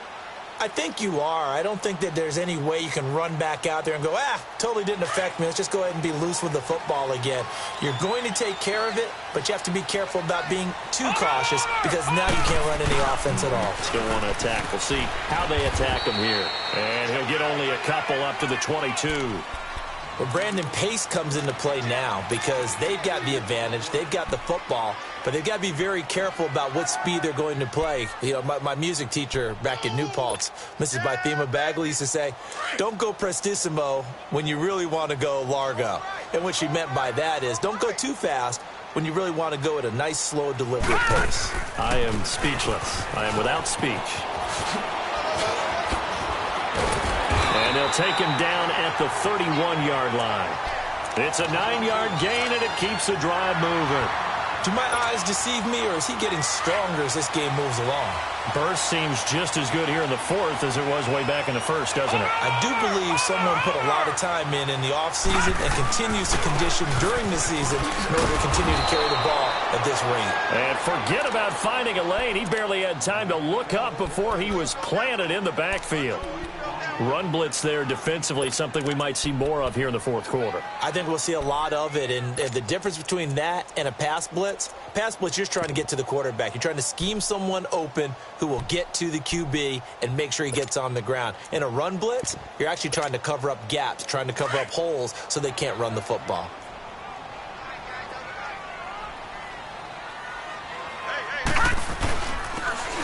I think you are. I don't think that there's any way you can run back out there and go, totally didn't affect me. Let's just go ahead and be loose with the football again. You're going to take care of it, but you have to be careful about being too cautious because now you can't run any offense at all. Still want to attack. We'll see how they attack him here. And he'll get only a couple up to the 22. But Brandon, pace comes into play now because they've got the advantage. They've got the football, but they've got to be very careful about what speed they're going to play. You know, my music teacher back in New Paltz, Mrs. Bythema Bagley, used to say, don't go prestissimo when you really want to go largo. And what she meant by that is don't go too fast when you really want to go at a nice, slow, deliberate pace. I am speechless. I am without speech. And they'll take him down at the 31-yard line. It's a 9-yard gain, and it keeps the drive moving. Do my eyes deceive me, or is he getting stronger as this game moves along? Burst seems just as good here in the fourth as it was way back in the first, doesn't it? I do believe someone put a lot of time in the offseason and continues to condition during the season in order to continue to carry the ball at this rate. And forget about finding a lane. He barely had time to look up before he was planted in the backfield. Run blitz there defensively, something we might see more of here in the fourth quarter. I think we'll see a lot of it, and the difference between that and a pass blitz, you're just trying to get to the quarterback. You're trying to scheme someone open who will get to the QB and make sure he gets on the ground. In a run blitz, you're actually trying to cover up gaps, trying to cover up holes so they can't run the football.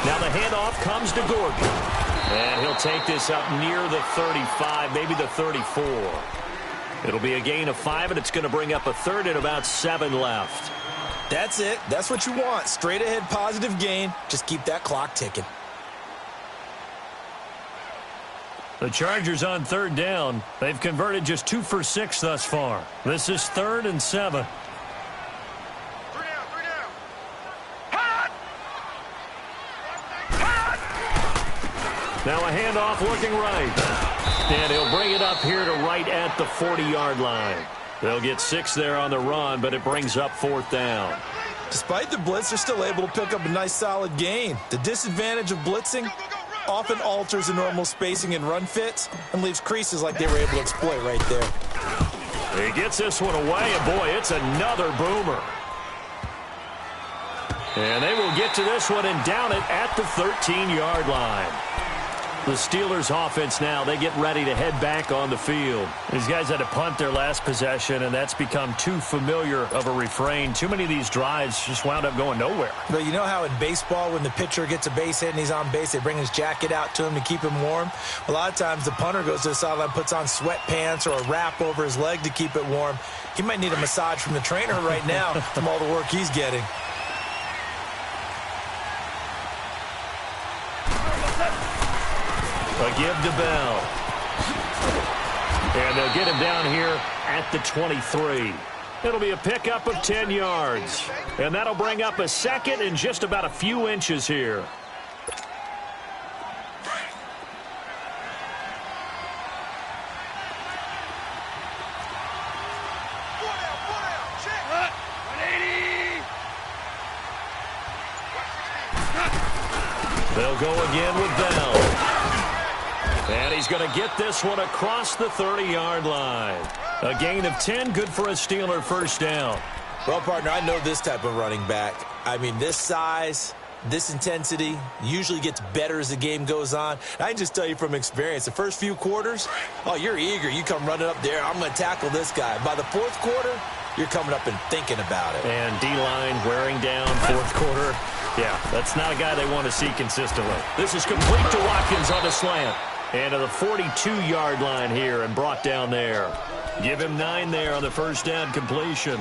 Now the handoff comes to Gordon. And he'll take this up near the 35, maybe the 34. It'll be a gain of 5, and it's going to bring up a third and about 7 left. That's it. That's what you want. Straight ahead positive gain. Just keep that clock ticking. The Chargers on third down. They've converted just 2 for 6 thus far. This is 3rd and 7. Now a handoff looking right. And he'll bring it up here to right at the 40-yard line. They'll get 6 there on the run, but it brings up 4th down. Despite the blitz, they're still able to pick up a nice solid gain. The disadvantage of blitzing often alters the normal spacing and run fits and leaves creases like they were able to exploit right there. He gets this one away, and boy, it's another boomer. And they will get to this one and down it at the 13-yard line. The Steelers offense now, they get ready to head back on the field. These guys had to punt their last possession, and that's become too familiar of a refrain. Too many of these drives just wound up going nowhere. But you know how in baseball, when the pitcher gets a base hit and he's on base, they bring his jacket out to him to keep him warm? A lot of times the punter goes to the sideline, puts on sweatpants or a wrap over his leg to keep it warm. He might need a massage from the trainer right now from all the work he's getting. A give to Bell. And they'll get him down here at the 23. It'll be a pickup of 10 yards. And that'll bring up a second and just about a few inches here. They'll go again with Bell. And he's going to get this one across the 30-yard line. A gain of 10, good for a Steeler first down. Well, partner, I know this type of running back. I mean, this size, this intensity usually gets better as the game goes on. And I can just tell you from experience, the first few quarters, oh, you're eager. You come running up there, I'm going to tackle this guy. By the fourth quarter, you're coming up and thinking about it. And D-line wearing down fourth quarter. Yeah, that's not a guy they want to see consistently. This is complete to Watkins on the slant. And to the 42-yard line here and brought down there. Give him 9 there on the first down completion.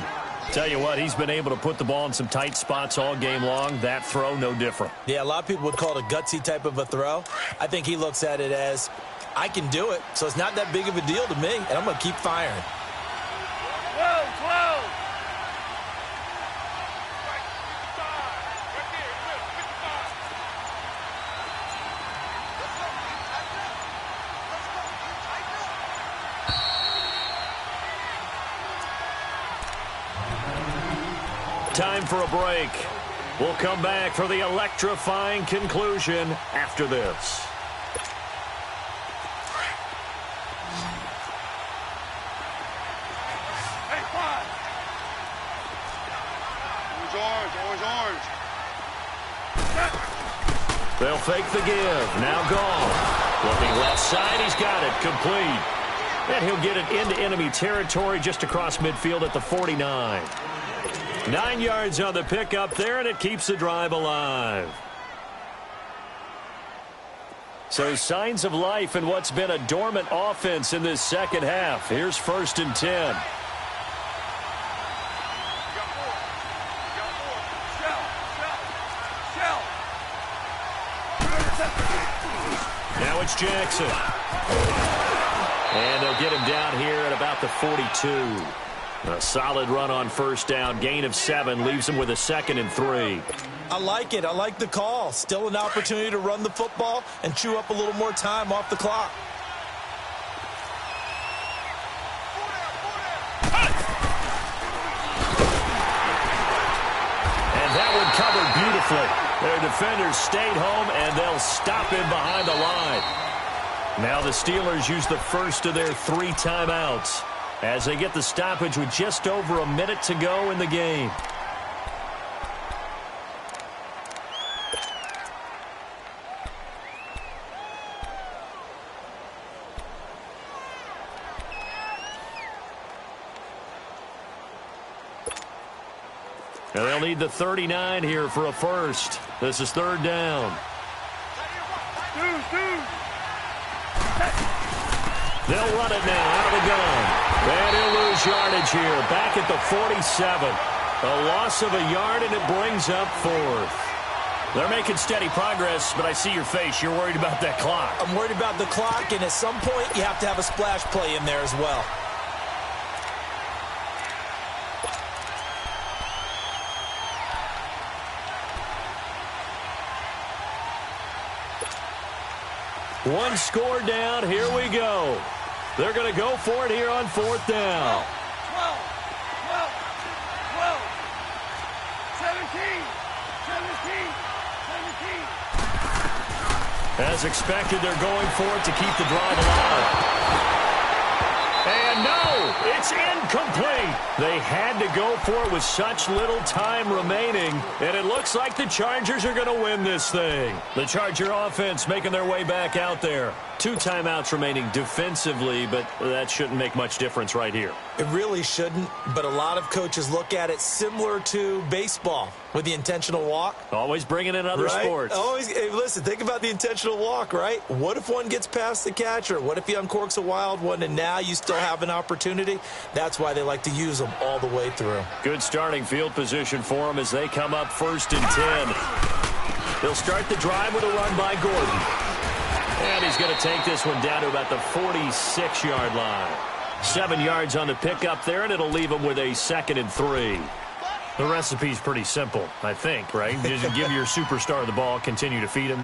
Tell you what, he's been able to put the ball in some tight spots all game long. That throw, no different. Yeah, a lot of people would call it a gutsy type of a throw. I think he looks at it as, I can do it, so it's not that big of a deal to me, and I'm going to keep firing. Time for a break. We'll come back for the electrifying conclusion after this. Hey, 5. Orange. They'll fake the give. Now gone. Looking left side. He's got it. Complete. And he'll get it into enemy territory just across midfield at the 49. 9 yards on the pickup there, and it keeps the drive alive. So signs of life in what's been a dormant offense in this second half. Here's 1st and 10. Now it's Jackson. And they'll get him down here at about the 42. A solid run on first down. Gain of 7 leaves him with a 2nd and 3. I like it. I like the call. Still an opportunity to run the football and chew up a little more time off the clock. And that one covered beautifully. Their defenders stayed home, and they'll stop him behind the line. Now the Steelers use the first of their 3 timeouts as they get the stoppage with just over a minute to go in the game. And they'll need the 39 here for a first. This is 3rd down. They'll run it now out of the gun. And he'll lose yardage here. Back at the 47. A loss of a yard, and it brings up 4th. They're making steady progress, but I see your face. You're worried about that clock. I'm worried about the clock, and at some point you have to have a splash play in there as well. One score down. Here we go. They're going to go for it here on 4th down. 12, 17, 17. As expected, they're going for it to keep the drive alive. And no, it's incomplete. They had to go for it with such little time remaining, and it looks like the Chargers are going to win this thing. The Charger offense making their way back out there. 2 timeouts remaining defensively, but that shouldn't make much difference right here. It really shouldn't, but a lot of coaches look at it similar to baseball with the intentional walk. Always bringing in other sports. Always. Hey, listen, think about the intentional walk, right? What if one gets past the catcher? What if he uncorks a wild one and now you still have an opportunity? That's why they like to use them all the way through. Good starting field position for them as they come up 1st and 10. They'll start the drive with a run by Gordon. And he's going to take this one down to about the 46-yard line. 7 yards on the pickup there, and it'll leave him with a 2nd and 3. The recipe's pretty simple, I think, right? Just give your superstar the ball, continue to feed him.